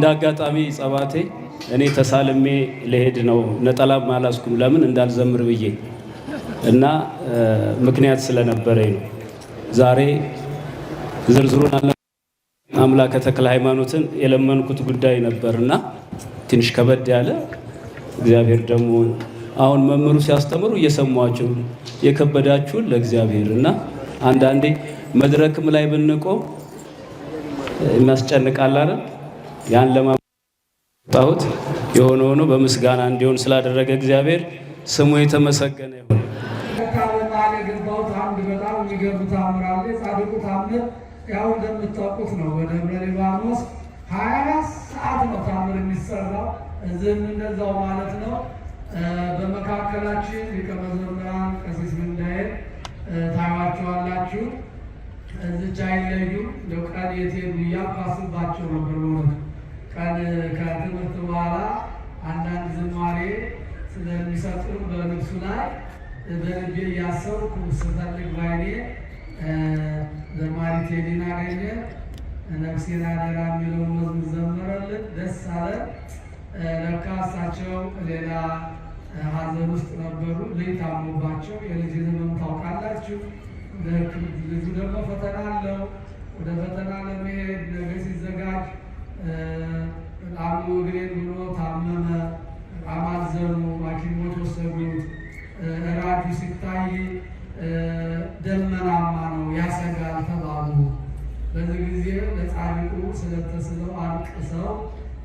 እንዳጋጣሚ ጸባቴ እኔ ተሳልሜ ለሄድ ነው ነጠላም አላስኩም ለምን እንዳልዘምር ብዬ እና ምክንያት ስለነበረኝ ነው። ዛሬ ዝርዝሩን አምላከ ተክለ ሃይማኖትን የለመንኩት ጉዳይ ነበርና ትንሽ ከበድ ያለ እግዚአብሔር ደግሞ አሁን መምህሩ ሲያስተምሩ እየሰማችሁ የከበዳችሁን ለእግዚአብሔር እና አንዳንዴ መድረክም ላይ ብንቆም የሚያስጨንቃል አይደል? ያን ለማጣሁት የሆነ ሆኖ በምስጋና እንዲሆን ስላደረገ እግዚአብሔር ስሙ የተመሰገነ ይሁን። በጣም የሚገርም ታምር አለ። ጻድቁ ታምር ያው እንደምታውቁት ነው። በደብረ ሊባኖስ 24 ሰዓት ነው ታምር የሚሰራው። እዚህም እንደዛው ማለት ነው። በመካከላችን ሊቀ መዘምራን ቀሲስ ምንዳዬ ታዩዋቸዋላችሁ። እዚች አይለዩ እንደው ቀን የት ሄዱ እያልኳስባቸው ነበር። በእውነት ቀን ከትምህርት በኋላ አንዳንድ ዝማሬ ስለሚሰጡን በልብሱ ላይ በልቤ እያሰብኩ ስፈልግ ባይኔ ዘማሪ ቴዲን አገኘ። ነፍሴን አደራ የሚለውን መዝሙር ዘመረልን። ደስ አለ። ለካ እሳቸው ሌላ ሀዘን ውስጥ ነበሩ። ልጅ ታሞባቸው የልጅ ህመም ታውቃላችሁ። ልጁ ደግሞ ፈተና አለው። ወደ ፈተና ለመሄድ ነገ ሲዘጋጅ ላሙ እግሬን ብሎ ታመመ። አማዘኑ። ሐኪሞች ወሰዱት። ራጁ ሲታይ ደመናማ ነው ያሰጋል ተባሉ። በዚህ ጊዜ ለጻድቁ ስለተስለው አልቅሰው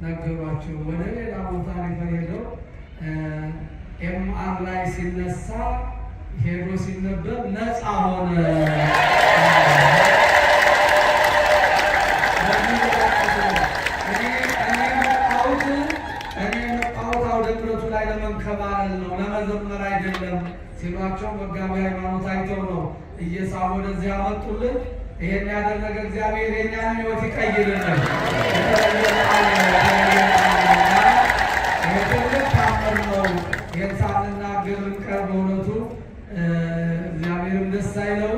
ነገሯቸው። ወደ ሌላ ቦታ ሪፈር ሄደው ኤምአር ላይ ሲነሳ ሄዶ ሲነበብ ነፃ ሆነ። ለመንከባለል ነው ለመዘመር አይደለም ሲሏቸው መጋቢ ሃይማኖት አይተው ነው እየሳሙ ወደዚህ ያመጡልን። ይሄን ያደረገ እግዚአብሔር የኛን ሕይወት ይቀይርልን። ታምር ነው። ይህን ሳንናገር ብንቀር በእውነቱ እግዚአብሔርም ደስ አይለው።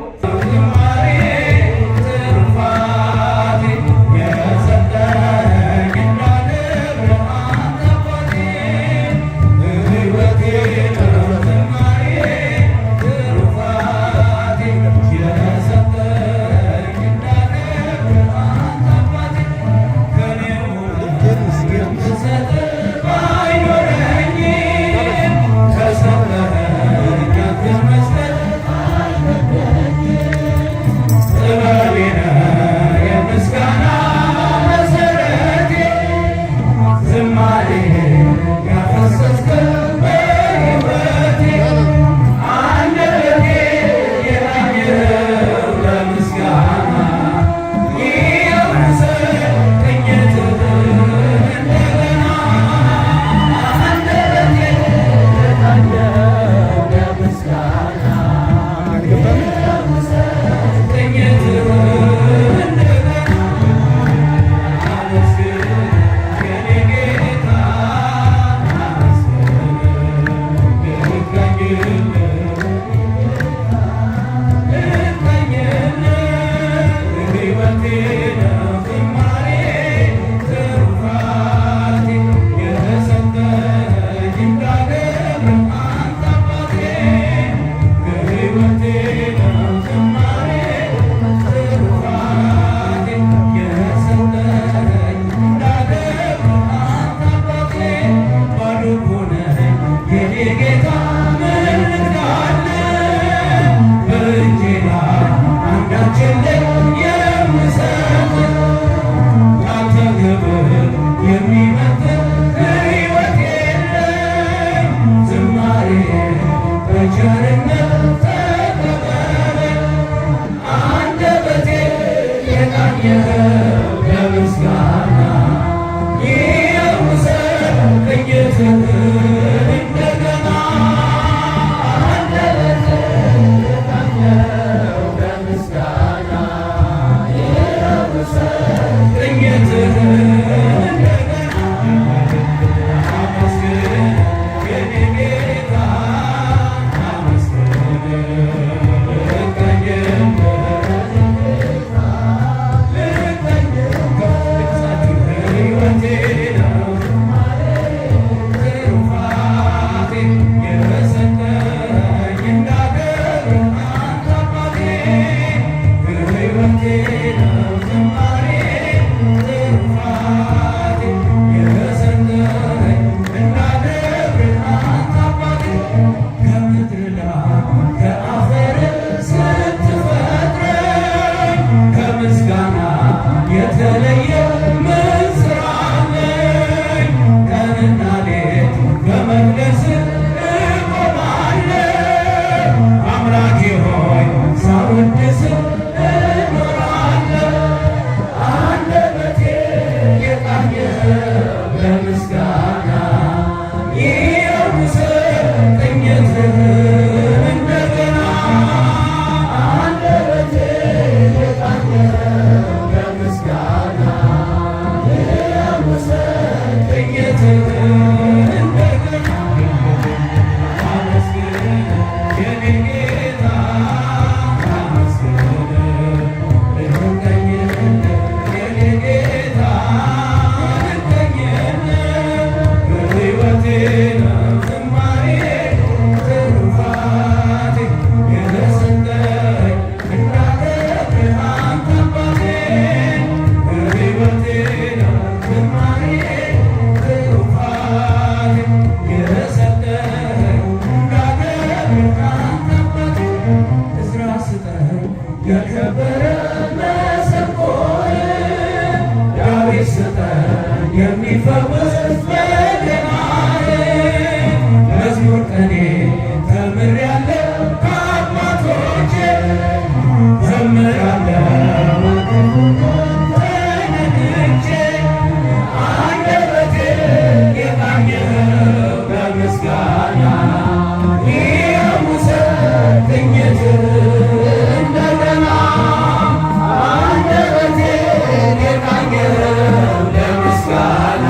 በምስጋና ይውሰድ ቅኝትህ እንደገና አንደበቴ የቃኘ በምስጋና ይውሰድ ቅኝትህ እንደገና አመስግን የኔ ጌታ የከበረ መሰንቆዬ ዳዊት ስጠኝ የሚፈውስ በገናዬ መዝሙር ቅኔ ተምሬያለሁ ከአባቶቼ ዘምራለሁ ተነግቼ አንደበቴ የቃኘው በምስጋና ይውሰድ ቅኝትህ እንደገና አንደበቴ የቃኘው ለምስጋና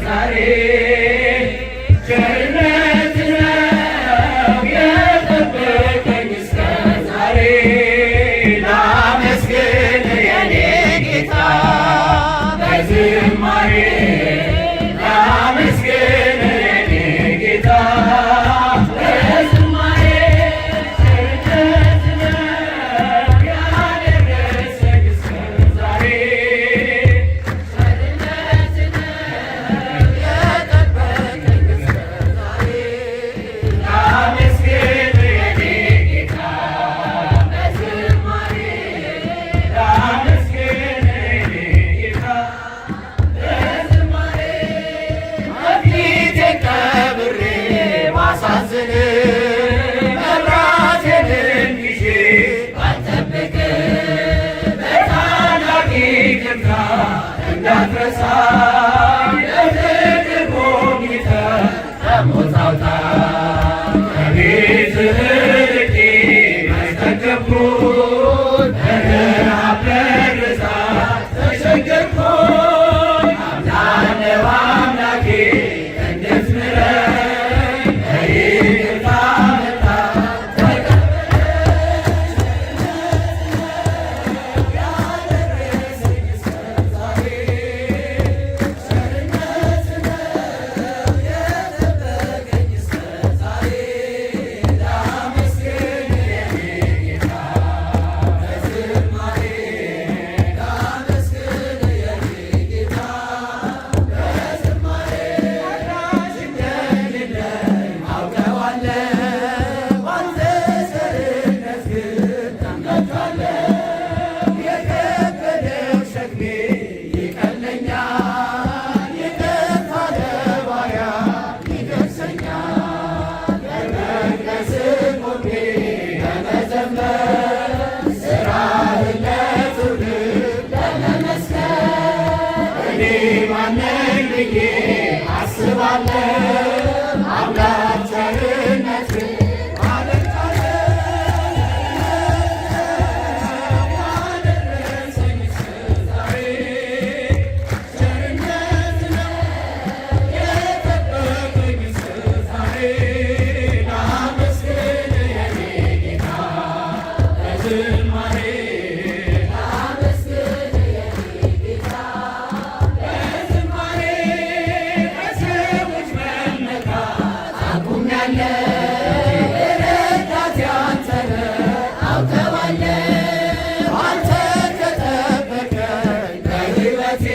ዛሬ ቸርነት ነው የጠበቀኝ እስከ ዛሬ ላመስግን የኔ ጌታ በዝማሬ ላመስግን የኔ ጌታ በዝማሬ ቸርነት ነው ያደረሰኝ እስከ ዛሬ ቸርነት ነው የጠበቀኝ እስከ ዛሬ ላመስግን የኔ ጌታ በዝማሬ ላመስግን የኔ ጌታ በዝማሬ መክሊቴን ቀብሬ ባሳዝን መብራቴንም ይዤ ባልጠብቅ በታላቅ ይቅርታ እንዳትረሳኝ ለፍቅር ጎብኝተህ ከሞት አውጣኝ ከቤትህ ርቄ መች በረሃብ በርዛት ተቸገርኩኝ አምናለሁ አምላኬ እንድትምረኝ በይቅርታ መጣህ ያደረሰኝ እስከ ዛሬ ቸርነት ነው የጠበቀኝ እስከ ዛሬ ላመስግን የኔ ጌታ በዝማሬ ላመስግን የኔ ጌታ በዝማሬ ወዳጅ እንደሌለኝ አውቀዋለሁ አንተ ቸርነት ግን ታመጣለህ የከበደው ሸክሜ ይቀለኛል የጠፋ ለባሪያ ይደርሰኛል በመቅደስህ ቆሜ ለመዘመር ስራህን ለትውልድ ለመመስከር እኔ ማን ነኝ ብዬ አስባለሁ አምላክ ቸርነትህን ያደረሰኝ እስከ ዛሬ ቸርነት ነው የጠበቀኝ እስከ ዛሬ ላመስግን የኔ ጌታ በዝማሬ ላመስግን የኔ ጌታ በዝማሬ በሰዎች መመካት አቁሜያለሁ ረዳቴ አንተ ነህ አውቀዋለሁ አንተ ከጠበቀኝ በሕይወቴ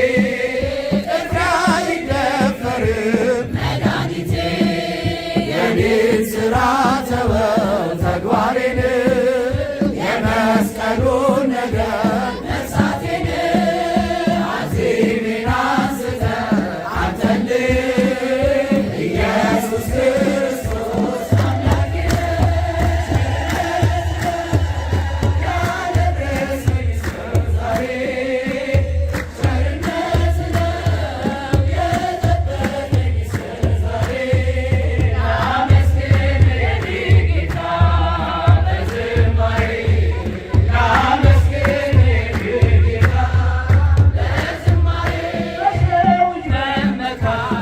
ጥፍሬ አይደፈርም መድኃኒቴ የኔን ሥራ ተወው ተግባሬን የመስቀሉን ነገር መርሳቴን አዜሜን አንስተህ አንተን ኢየሱስ ክርስቶስ አምላኬ ያደረሰኝ እስከ ዛሬ ቸርነት ነው የጠበቀኝ እስከ ዛሬ ላመስግን የኔ ጌታ በዝማሬ ላመስግን የኔ ጌታ በዝማሬ በሰዎች መመካት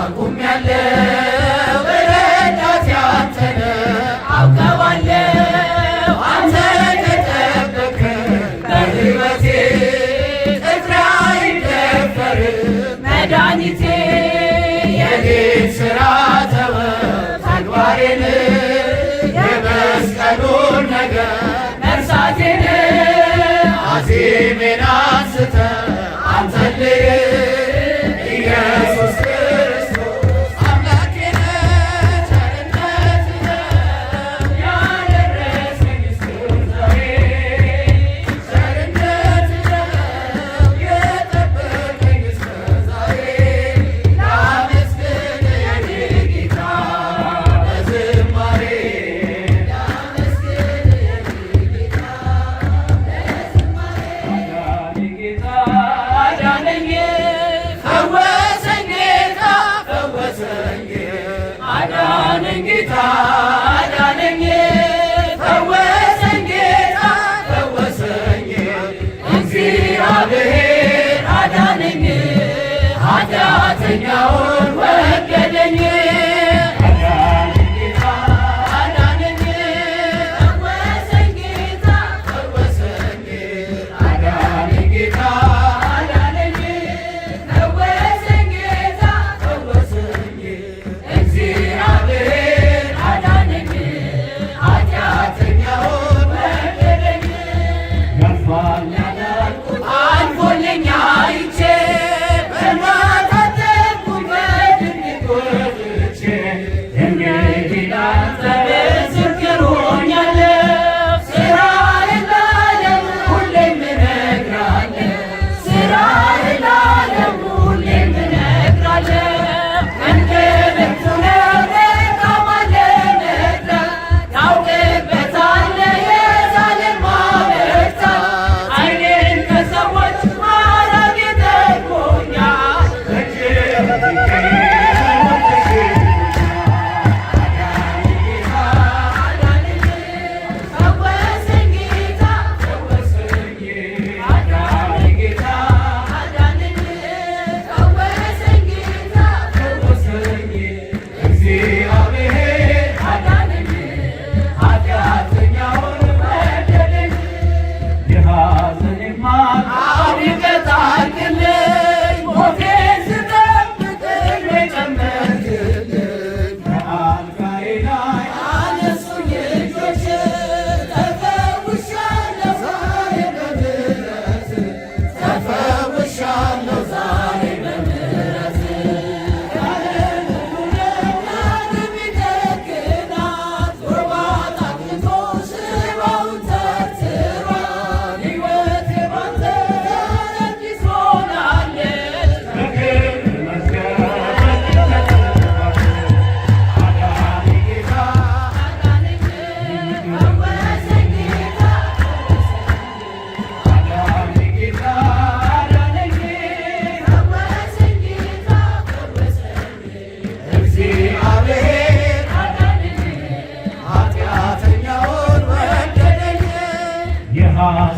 አቁሜያለሁ ረዳቴ አንተ ነህ አውቀዋለሁ አንተ ከጠበቅከኝ በሕይወቴ ጥፍሬ አይደፈርም መድኃኒቴ የኔን ሥራ ተወው ተግባሬን የመስቀሉን ነገር መርሳቴን አዜሜን አንስተህ አንተን ኢየሱስ ክርስቶስ አምላኬ ነህ ቸርነት ነው ያደረሰኝ እስከ ዛሬ ቸርነት ነው የጠበቀኝ እስከ ዛሬ ላመስግን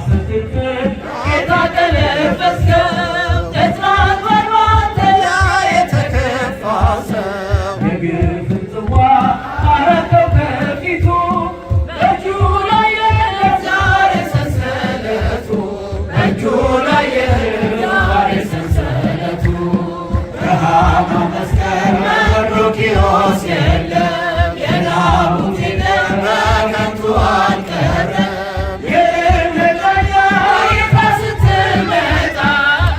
ስትክል ጌታ ቀለበስከው ተጽናን ባንተ የተከፋ ሰው የግፍን ጽዋ አረከው ከፊቱ በእጁ ላይ የለም ዛሬ ሰንሰለቱ በእጁ ላይ የለም ዛሬ ሰንሰለቱ በሃማ መስቀል መርዶክዮስ የለም የናቡቴ ደም በከንቱ አልቀረም ጌታ ስትመጣ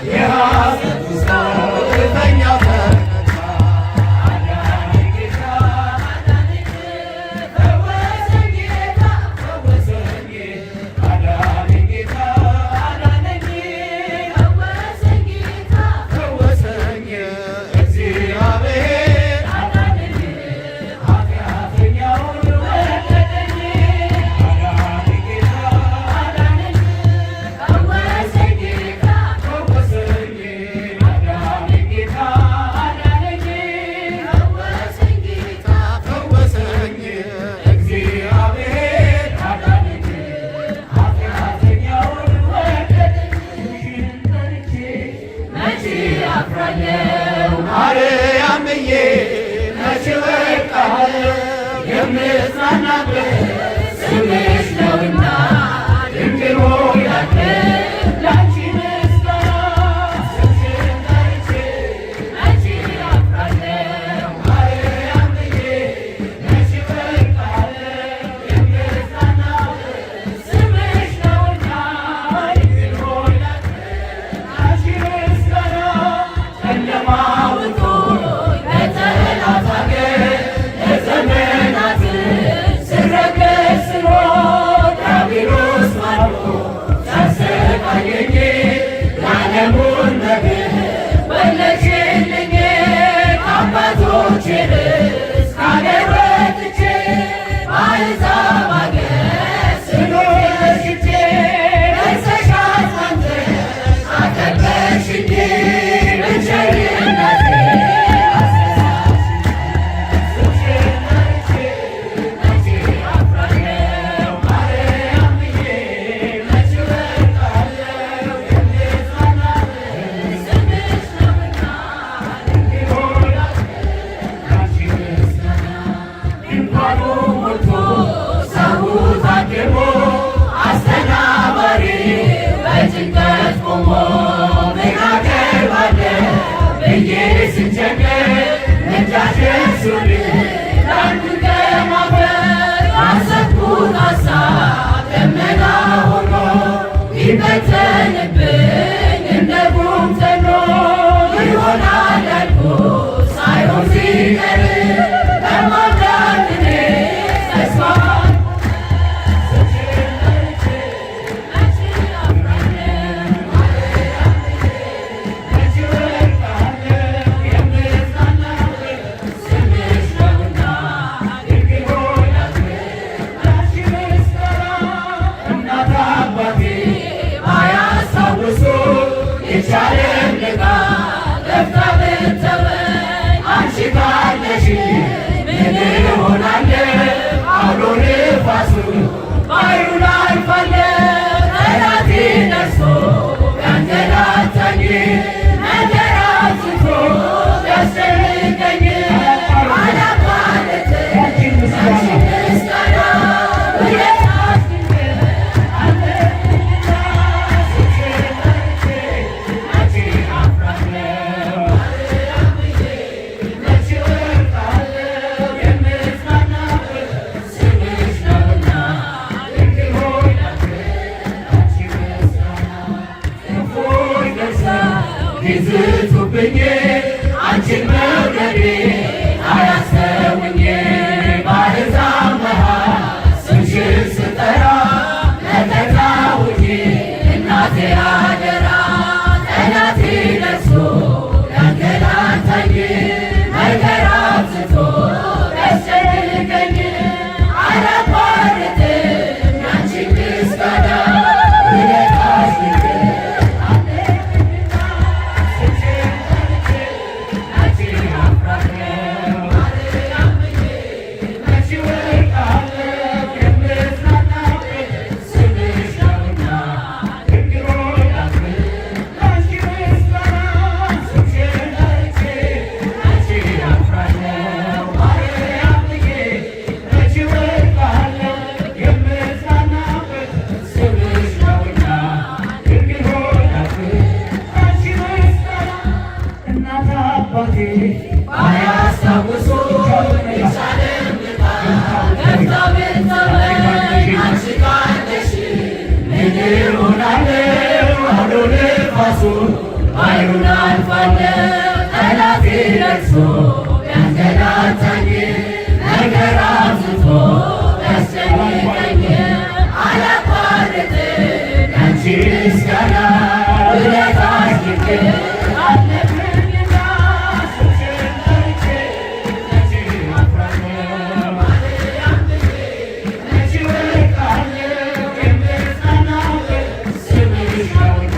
የሐዘኑ ሰው ግፈኛው ተመታ አዳነኝ ጌታ ፈወሰኝ ጌታ ፈወሰኝ አዳነኝ ጌታ አዳነኝ ፈወሰኝ ጌታ ፈወሰኝ እግዚአብሔር አዳነኝ ኃጢአተኛውን ወደደኝ አዳነኝ ጌታ አዳነኝ ፈወሰኝ ጌታ ፈወሰኝ አዳነኝ ጌታ አዳነኝ ፈወሰኝ ጌታ ፈወሰኝ እግዚአብሔር አዳነኝ ኃጢአተኛውን ወደደኝ ስምሽን ጠርቼ መቼ አፍራለሁ ማርያምዬ መቼ ወድቃለሁ የምጽናናበት ስምሽ ነውና ድንግል ሆይ ላንቺ ምስጋና ስምሽን ጠርቼ መቼ አፍራለሁ ማርያምዬ መቼ ወድቃለሁ የምጽናናበት ስምሽ ነውና ድንግል ሆይ ላንቺ ምስጋና ጨለማው አውቶኝ በጠላት አገር ለዘመናት ስረገጥ ስኖር ዲያብሎስ ማርኮ ሲያሰቃየኝ የዓለሙን መብል ወለድሽልኝ ከአባቶቼ ርስት ከአገር ወጥቼ በአሕዛብ አገር ስኖር ሽቼ ደርሰሽ አጽናንተሽ አከበርሽኝ በቸርነትሽ በጭንቀት ቆሞ ምን አቀርባለሁ ብዬ ስቸገር ምልጃሽ ደርሶልኝ ለአንዱ ከማፈር ያሰብኩት ሐሳብ ደመና ሆኖ ቢበተንብኝ እንደ ጉም ተኖ ይሆናል ያልኩት ሳይሆን ሲቀር በማምላክ እኔ ተስፋ ይቻለም ልቃ ለፍታ ብትተወኝ አንቺ ካለሽ ባይሩን አልፋለሁ ጠላቴ ረግሶ ቢያንገላታኝ ነገር አብዝቶ ቢያስጨንቀኝ አላቋርጥም ያንቺ ምስጋና ውለታሽ ድንቅ አለብኝና ስምሽን ጠርቼ መቼ አፍራለሁ ማርያም ብዬ መቼ እወድቃለሁ የምጽናናበት ስምሽ ነውና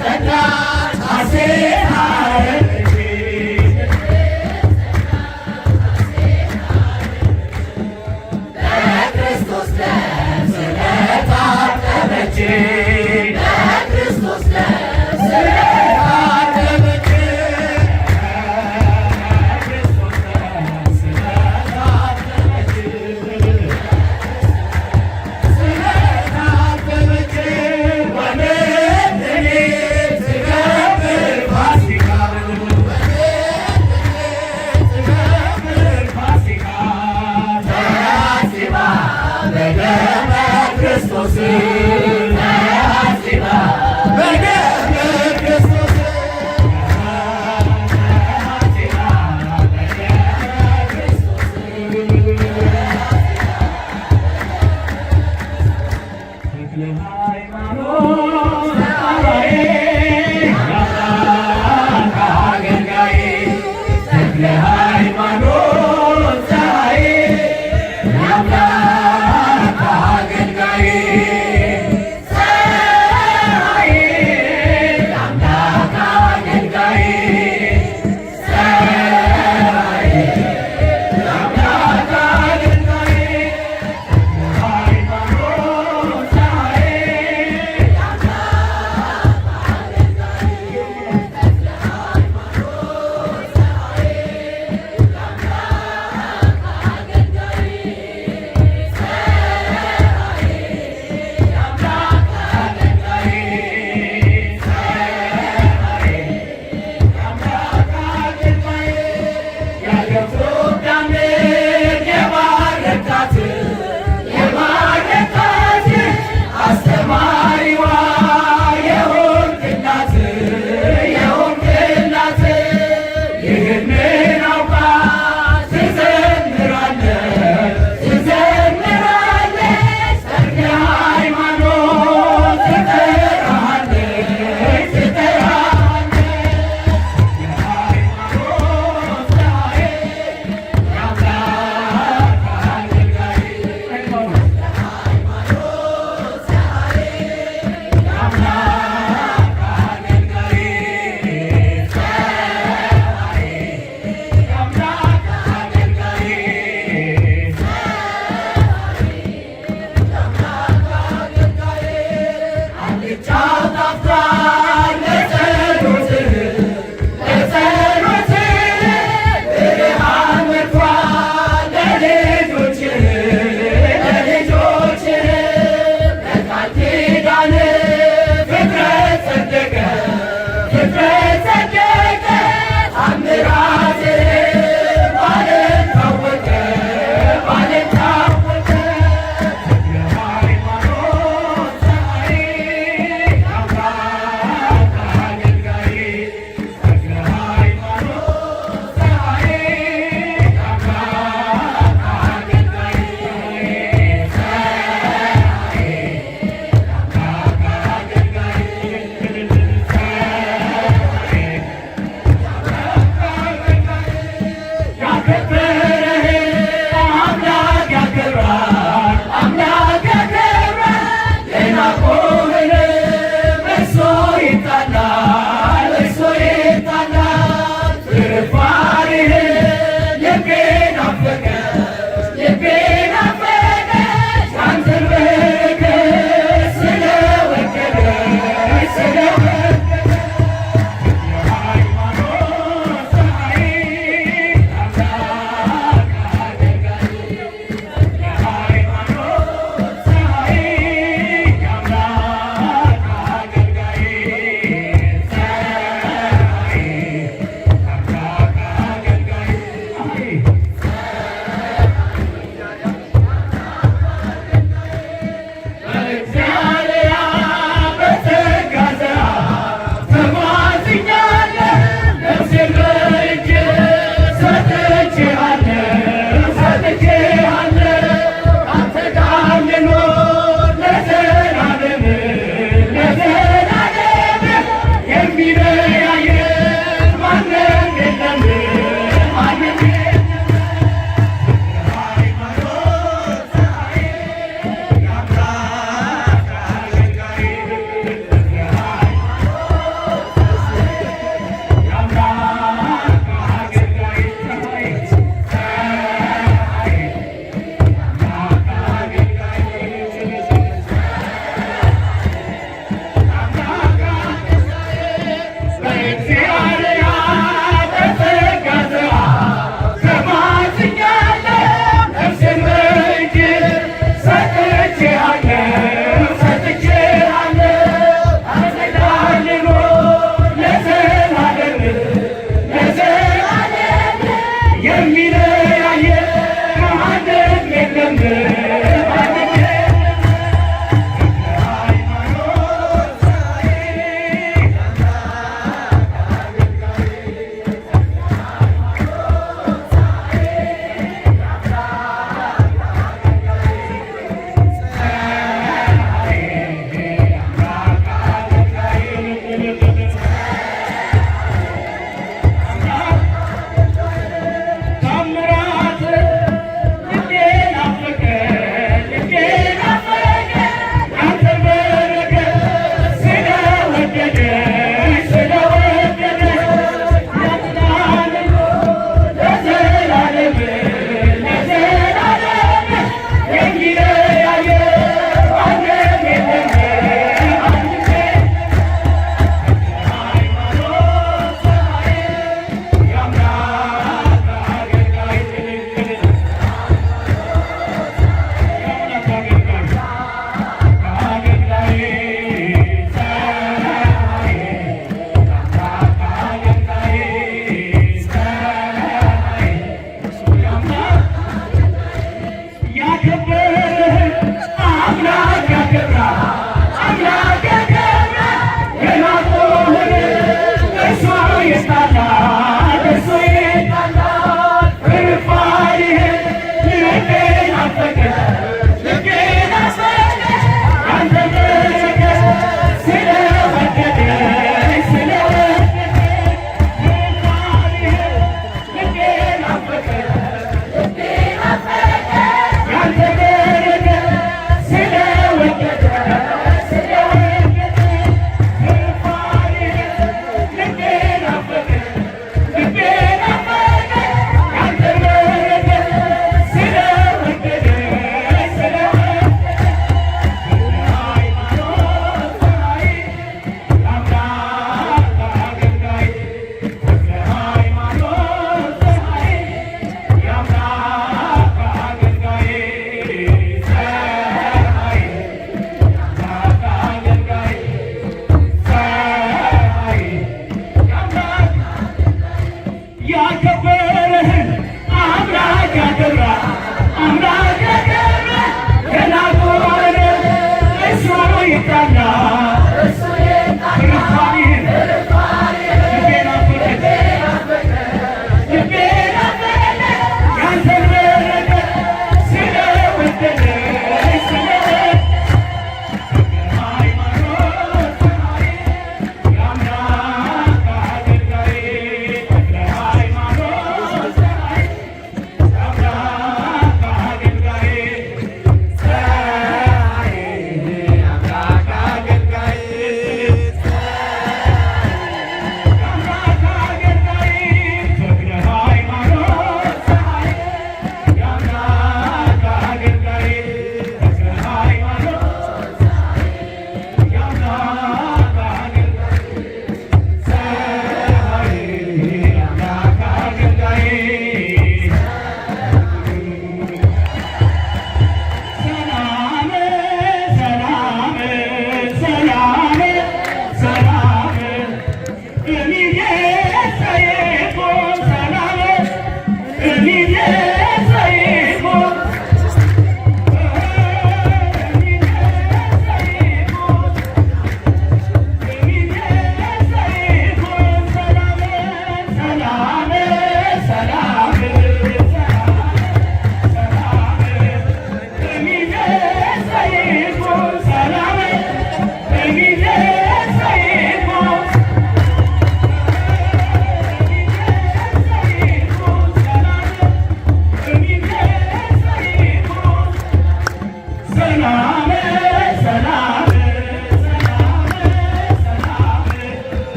ጸጋ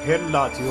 ሄላትዮ